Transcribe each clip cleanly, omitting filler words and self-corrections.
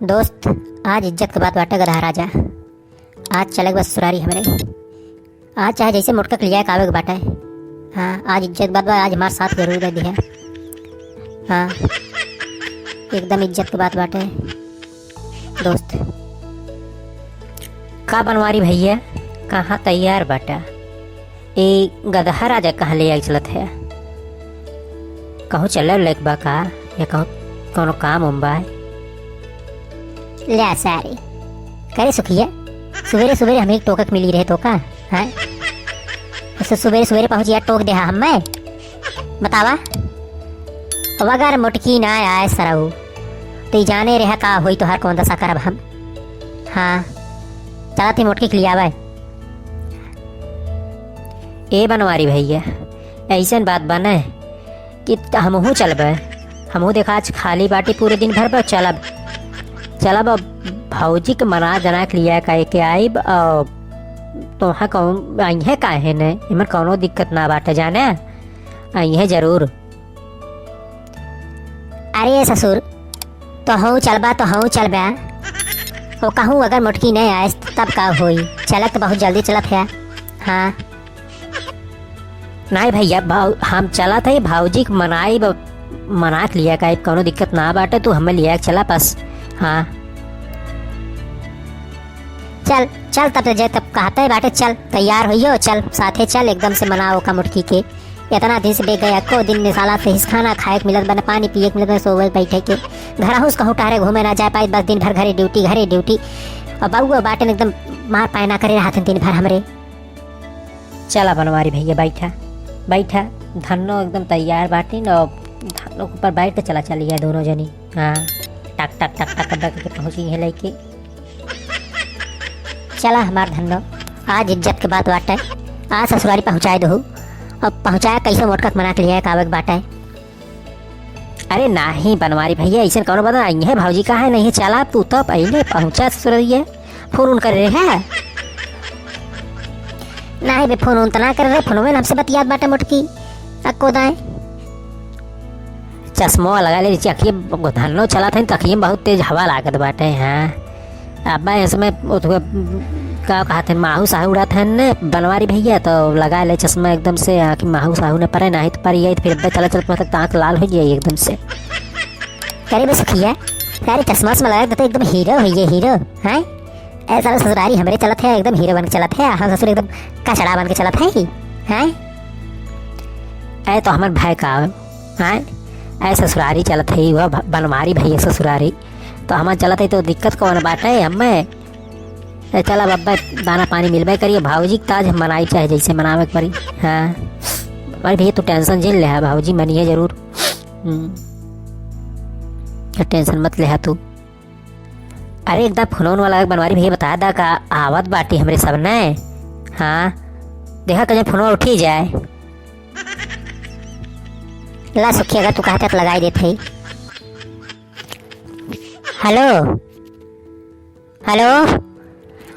दोस्त, आज इज्जत के बात बाटे गधा राजा। आज चले बस ससुरारी हमरे। आज चाहे जैसे मोटका लिया कावे के बाटे। हाँ, आज इज्जत बात बा, आज हमारे साथ जरूर दे दिया। हाँ, एकदम इज्जत की बात बाटे दोस्त। का बनवारी भैया, कहाँ तैयार बाटा? ए गधा राजा कहाँ ले आई चलत है? कहूँ चल लेक बा का या कहूँ कोनो काम उम्बा? ले सारी करे सुखिया, सवेरे सवेरे हमें टोकक मिली रहे तो का है? सवेरे सवेरे पहुँच गया टोक दे हम मैं बतावा। अब अगर मुटकी ना आए सरऊ तो जाने रहा का होई तो हर कौन दशा करब हम। हाँ, चला थी मुटकी के लिए आवे। ए बनवारी भैया, ऐसन बात बने कि हमहू चलब। हमहू देखा आज खाली बाटी पूरे दिन भर पर चलब भौजी के मना जना के लिया कह के आइब। तो वहाँ कौन आई है काहे ने, इमन कौनो दिक्कत ना बाटे, जाने आई है जरूर। अरे ससुर, तो हूँ चलबा तो हूँ चलबा। वो कहूँ अगर मुटकी नहीं आए तब का होई? चलत बहुत जल्दी चलत है। हाँ नहीं भैया, हम चला थे भाऊजी के मना के लिया का कौनो दिक्कत ना बाटे, तू हमें लिया चला बस। हाँ चल चल, तब जे तब कहते है बाटे चल, तैयार होइयो, चल साथे चल, एकदम से मनाओ का मुटकी के। इतना दिन से देख गया को दिन में साला से खाना खाए के मिलत बने, पानी पिए के मिलत बने, सोवे बैठे के घर हुस कहूँ टारे घूमे ना जा पाए, बस दिन भर घरे ड्यूटी। और बउआ बाटे एकदम मार पाए ना करे रहते दिन भर हमरे। चला बनवारी भैया, बैठा धनो एकदम तैयार बाटी न, धनो के ऊपर बैठ के चला चलिए दोनों जनी। हाँ, टक टक टक टक करके पहुँची है लेके। चला हमार धनो, आज इज्जत के बात बाटे, आज ससुरारी पहुँचाए दो। अब पहुँचाया कैसे मोटक मना के लिया कावक बाटे। अरे नहीं बनवारी भैया, ऐसे कौन बता आई है भाजी का है नहीं, चला तू तो पहले पहुँचा ससुरारी। फोन कर रहे है? नहीं बे, फोन तो ना कर रहे, फोन में हमसे बतियात बाटे मुटकी अक्को दाए। चश्मा लगा ले, अखिए धनो चला था तखिए बहुत तेज हवा लागत बाटे। हाँ, अब इसमें का कहते माहू साहू उड़ा था ने बनवारी भैया, तो लगा ले चश्मा एकदम से कि माहू साहू ने परे नहीं तो पर ये फिर चला तक आँख लाल हो जाए एकदम से। करे बे सुखिया, अरे चश्मा से लगा तो एकदम हीरो है ये, हीरो है ऐसा ससुरारी हमरे चलत है, एकदम हीरो बन के चलत है। हम ससुर एकदम कचड़ा बन के चलत है ही हैं। ऐ तो हमारे भाई का है, ऐ ससुरारी चलत है वह बनवारी भैया ससुरारी, तो हमारे चलत है तो दिक्कत कौन बात है हमें। चला बब्बा दाना पानी मिलबे करिए, भाऊजी के ताज मनाई चाहे जैसे मनावे पड़ी। हाँ अरे भैया, तू टेंशन झेल ले, भाऊजी मनिए जरूर। टेंशन मत ले तू। अरे एकदम फोन वाला बनवारी भैया बता दा का आवत बाटी हमरे सब ने। हाँ देखा कहीं फोन उठी जाए। ला सुखी, अगर तू कहता तो लगाई देते। हेलो,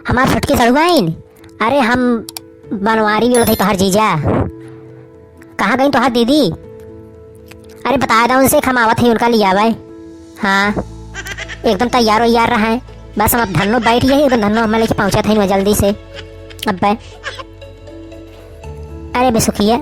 हमार फटकी सड़ुआइन। अरे हम बनवारी बोलते तोहर जीजा, कहाँ गई तोहर दीदी? अरे बता दो उनसे हम आवत है उनका लिया भाई। हाँ एकदम तैयार रहा है, बस हम अब धनो बैठ गए, एकदम धनो हमें लेके पहुँचा था जल्दी से। अब अरे बे सुखिया,